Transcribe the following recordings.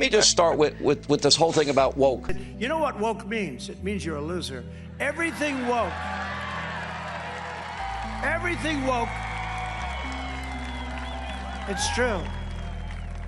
me just start with this whole thing about woke. You know what woke means? It means you're a loser. Everything woke. Everything woke. It's true.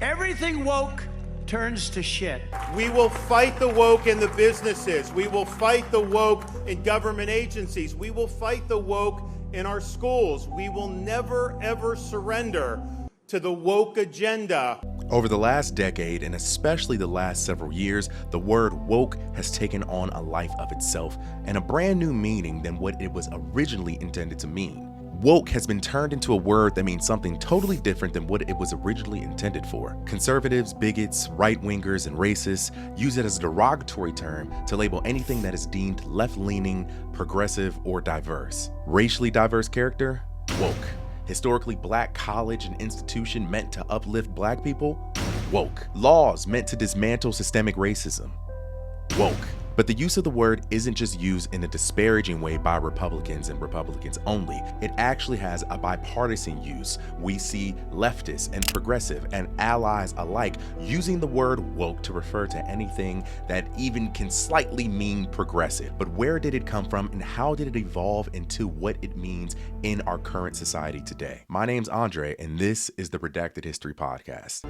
Everything woke turns to shit. We will fight the woke in the businesses. We will fight the woke in government agencies. We will fight the woke in our schools. We will never, ever surrender to the woke agenda. Over the last decade, and especially the last several years, the word woke has taken on a life of itself and a brand new meaning than what it was originally intended to mean. Woke has been turned into a word that means something totally different than what it was originally intended for. Conservatives, bigots, right-wingers, and racists use it as a derogatory term to label anything that is deemed left-leaning, progressive, or diverse. Racially diverse character? Woke. Historically black college and institution meant to uplift black people? Woke. Laws meant to dismantle systemic racism? Woke. But the use of the word isn't just used in a disparaging way by Republicans and Republicans only. It actually has a bipartisan use. We see leftists and progressive and allies alike using the word woke to refer to anything that even can slightly mean progressive. But where did it come from and how did it evolve into what it means in our current society today? My name's Andre, and this is the Redacted History Podcast.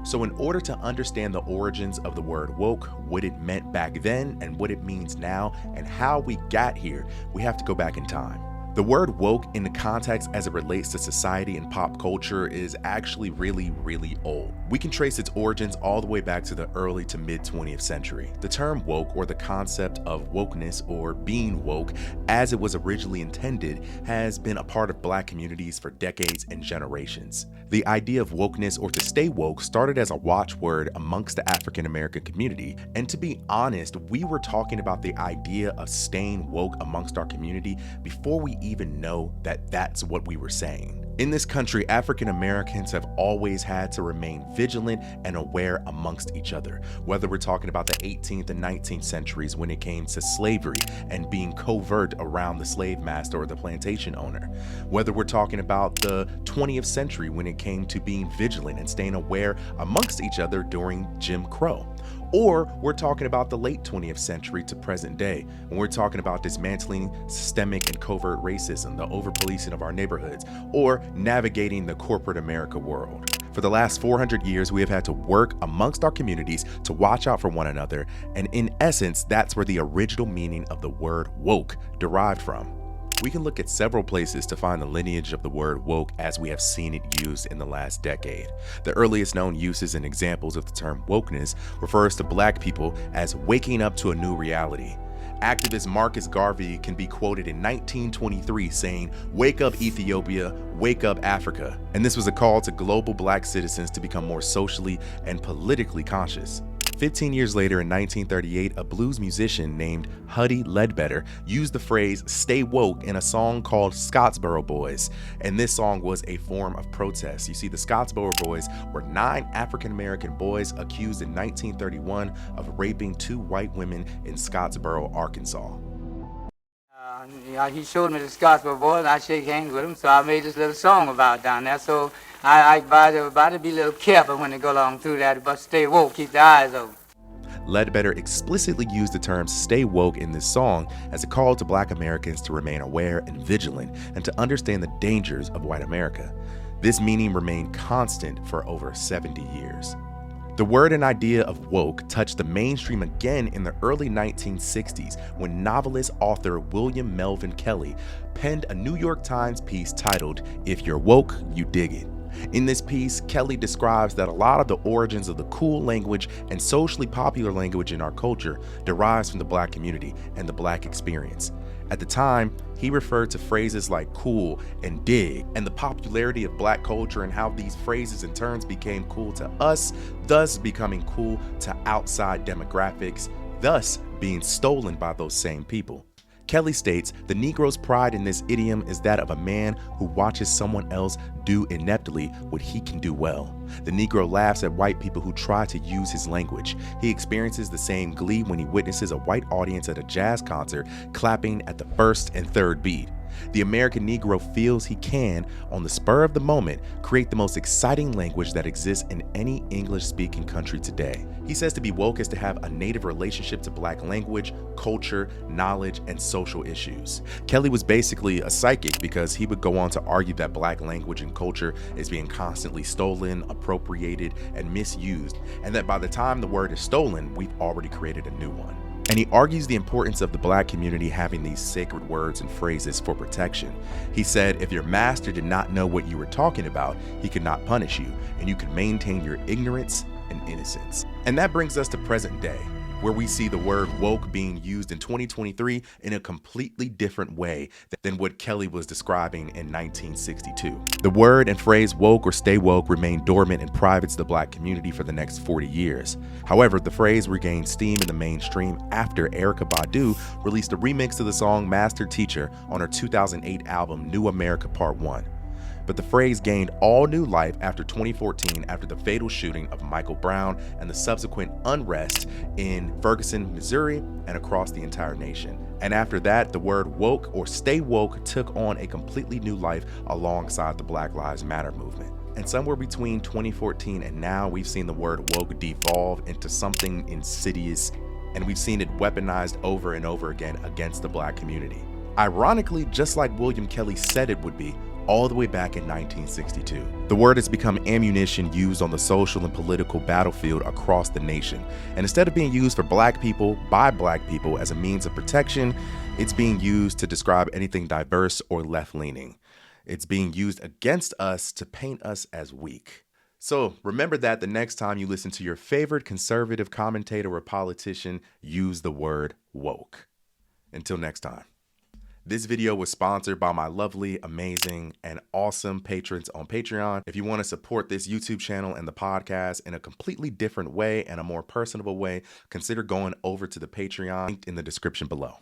So in order to understand the origins of the word woke, what it meant back then and what it means now, and how we got here, we have to go back in time. The word woke in the context as it relates to society and pop culture is actually really old. We can trace its origins all the way back to the early to mid 20th century. The term woke, or the concept of wokeness or being woke as it was originally intended, has been a part of black communities for decades and generations. The idea of wokeness, or to stay woke, started as a watchword amongst the African American community. And to be honest, we were talking about the idea of staying woke amongst our community before we even know that that's what we were saying. In this country, African Americans have always had to remain vigilant and aware amongst each other, whether we're talking about the 18th and 19th centuries when it came to slavery and being covert around the slave master or the plantation owner, whether we're talking about the 20th century when it came to being vigilant and staying aware amongst each other during Jim Crow. Or we're talking about the late 20th century to present day, when we're talking about dismantling systemic and covert racism, the over-policing of our neighborhoods, or navigating the corporate America world. For the last 400 years, we have had to work amongst our communities to watch out for one another, and in essence, that's where the original meaning of the word woke derived from. We can look at several places to find the lineage of the word woke as we have seen it used in the last decade. The earliest known uses and examples of the term wokeness refers to black people as waking up to a new reality. Activist Marcus Garvey can be quoted in 1923 saying, "Wake up Ethiopia, wake up Africa." And this was a call to global black citizens to become more socially and politically conscious. 15 years later, in 1938, a blues musician named Huddie Ledbetter used the phrase "stay woke" in a song called Scottsboro Boys, and this song was a form of protest. You see, the Scottsboro Boys were 9 African-American boys accused in 1931 of raping 2 white women in Scottsboro, Arkansas. He showed me the Scottsboro Boys, and I shake hands with him, so I made this little song about down there. So I advise everybody to be a little careful when they go along through that, but stay woke, keep their eyes open. Ledbetter explicitly used the term "stay woke" in this song as a call to black Americans to remain aware and vigilant and to understand the dangers of white America. This meaning remained constant for over 70 years. The word and idea of woke touched the mainstream again in the early 1960s when novelist author William Melvin Kelly penned a New York Times piece titled "If You're Woke, You Dig It." In this piece, Kelly describes that a lot of the origins of the cool language and socially popular language in our culture derives from the black community and the black experience. At the time, he referred to phrases like cool and dig, and the popularity of black culture and how these phrases and terms became cool to us, thus becoming cool to outside demographics, thus being stolen by those same people. Kelly states, "The Negro's pride in this idiom is that of a man who watches someone else do ineptly what he can do well. The Negro laughs at white people who try to use his language. He experiences the same glee when he witnesses a white audience at a jazz concert clapping at the first and third beat. The American Negro feels he can, on the spur of the moment, create the most exciting language that exists in any English-speaking country today." He says to be woke is to have a native relationship to Black language, culture, knowledge, and social issues. Kelly was basically a psychic because he would go on to argue that Black language and culture is being constantly stolen, appropriated, and misused, and that by the time the word is stolen, we've already created a new one. And he argues the importance of the Black community having these sacred words and phrases for protection. He said, if your master did not know what you were talking about, he could not punish you, and you could maintain your ignorance and innocence. And that brings us to present day, where we see the word woke being used in 2023 in a completely different way than what Kelly was describing in 1962. The word and phrase woke or stay woke remained dormant and private to the Black community for the next 40 years. However, the phrase regained steam in the mainstream after Erykah Badu released a remix of the song Master Teacher on her 2008 album New America Part 1. But the phrase gained all new life after 2014 after the fatal shooting of Michael Brown and the subsequent unrest in Ferguson, Missouri, and across the entire nation. And after that, the word woke or stay woke took on a completely new life alongside the Black Lives Matter movement. And somewhere between 2014 and now, we've seen the word woke devolve into something insidious, and we've seen it weaponized over and over again against the Black community. Ironically, just like William Kelly said it would be, all the way back in 1962. The word has become ammunition used on the social and political battlefield across the nation. And instead of being used for Black people by Black people as a means of protection, it's being used to describe anything diverse or left-leaning. It's being used against us to paint us as weak. So remember that the next time you listen to your favorite conservative commentator or politician use the word woke. Until next time. This video was sponsored by my lovely, amazing, and awesome patrons on Patreon. If you want to support this YouTube channel and the podcast in a completely different way and a more personable way, consider going over to the Patreon linked in the description below.